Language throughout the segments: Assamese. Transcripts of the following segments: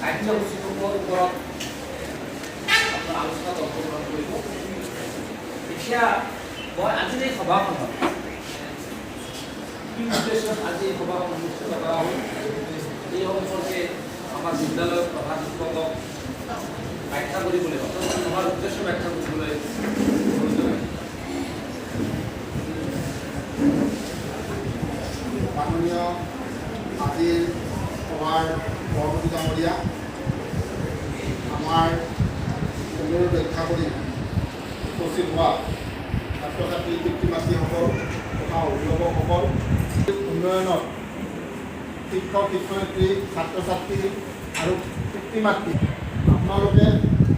কাৰ্যসূচীসমূহৰ ওপৰত আলোচনাত অংশগ্ৰহণ কৰিব। এতিয়া মই আজিৰ এই সভাখনত কি উদ্দেশ্যত আজি এই সভাখন অনুষ্ঠিত কৰা হ'ল এই সম্পৰ্কে আমাৰ বিদ্যালয়ৰ প্ৰধান শিক্ষকক ব্যাখ্যা কৰিবলৈ আমাৰ উদ্দেশ্য ব্যাখ্যা কৰিবলৈ মাননীয় আজিৰ সভাৰ সভাপতি ডাঙৰীয়া, আমাৰ অনুৰোধ ৰক্ষা কৰি উপস্থিত হোৱা ছাত্ৰ ছাত্ৰী পিতৃ মাতৃসকল তথা অভিভাৱকসকল, উন্নয়নত শিক্ষক শিক্ষয়িত্ৰী ছাত্ৰ ছাত্ৰী আৰু পিতৃ মাতৃ আপোনালোকে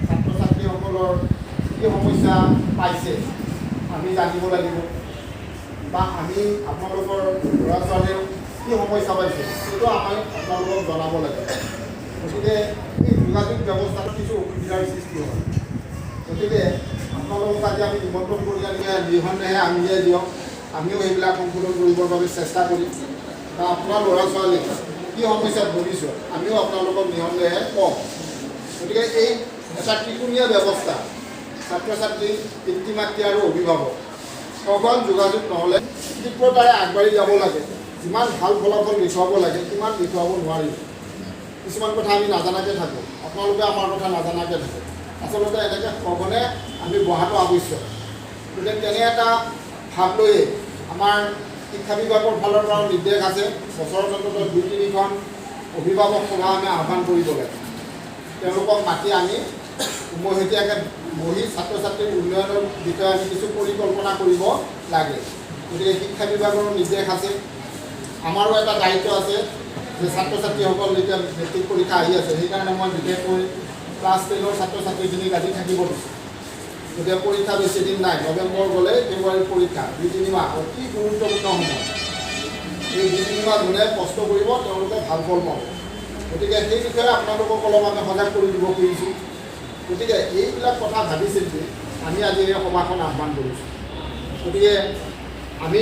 ছাত্ৰ ছাত্ৰীসকলৰ কি সমস্যা পাইছে আমি জানিব লাগিব, বা আমি আপোনালোকৰ ল'ৰা ছোৱালীৰ কি সমস্যা পাইছে সেইটো আমি আপোনালোকক জনাব লাগে। গতিকে এই যোগাযোগ ব্যৱস্থাত কিছু অসুবিধাৰ সৃষ্টি হয়। গতিকে আপোনালোকক আজি আমি নিমন্ত্ৰণ কৰি আনি নিঃসন্দেহে আমিয়ে দিয়ক, আমিও সেইবিলাক সংশোধন কৰিবৰ বাবে চেষ্টা কৰিম, বা আপোনাৰ ল'ৰা ছোৱালীক কি সমস্যাত ভুগিছে আমিও আপোনালোকক নিঃসন্দেহে কম। গতিকে এই এটা ত্ৰিকোণীয়া ব্যৱস্থা, ছাত্ৰ ছাত্ৰী পিতৃ মাতৃ আৰু অভিভাৱক সঘন যোগাযোগ নহ'লে তীব্ৰতাৰে আগবাঢ়ি যাব লাগে। যিমান ভাল ফলাফল দেখুৱাব লাগে সিমান দেখুৱাব নোৱাৰি। কিছুমান কথা আমি নাজানাকৈ থাকোঁ, আপোনালোকে আমাৰ কথা নাজানাকৈ থাকে। আচলতে এনেকৈ সঘনে আমি বঢ়াটো আৱশ্যক। গতিকে তেনে এটা ভাৱ লৈয়ে আমাৰ শিক্ষা বিভাগৰ ফালৰ পৰাও নিৰ্দেশ আছে, বছৰত অন্তত 2-3খন অভিভাৱক সভা আমি আহ্বান কৰিব লাগে। তেওঁলোকক মাতি আমি উমৈহতীয়াকৈ বহি ছাত্ৰ ছাত্ৰীৰ উন্নয়নৰ বিষয়ে আমি কিছু পৰিকল্পনা কৰিব লাগে। গতিকে শিক্ষা বিভাগৰ নিৰ্দেশ আছে, আমাৰো এটা দায়িত্ব আছে যে ছাত্ৰ ছাত্ৰীসকল যেতিয়া মেট্ৰিক পৰীক্ষা আহি আছে, সেইকাৰণে মই বিশেষকৈ ক্লাছ 10ৰ ছাত্ৰ ছাত্ৰীখিনিক আজি থাকিব দিছোঁ। গতিকে পৰীক্ষা বেছিদিন নাই, নৱেম্বৰ গ'লে ফেব্ৰুৱাৰীৰ পৰীক্ষা, 2-3 মাহ অতি গুৰুত্বপূৰ্ণ সময়। এই 2-3 মাহ যোনে কষ্ট কৰিব তেওঁলোকে ভাল ফল পাব। গতিকে সেই বিষয়ে আপোনালোকক অলপ আমি সজাগ কৰি দিব খুজিছোঁ। গতিকে এইবিলাক কথা ভাবি চিন্তি আমি আজি এই সভাখন আহ্বান কৰিছোঁ। গতিকে আমি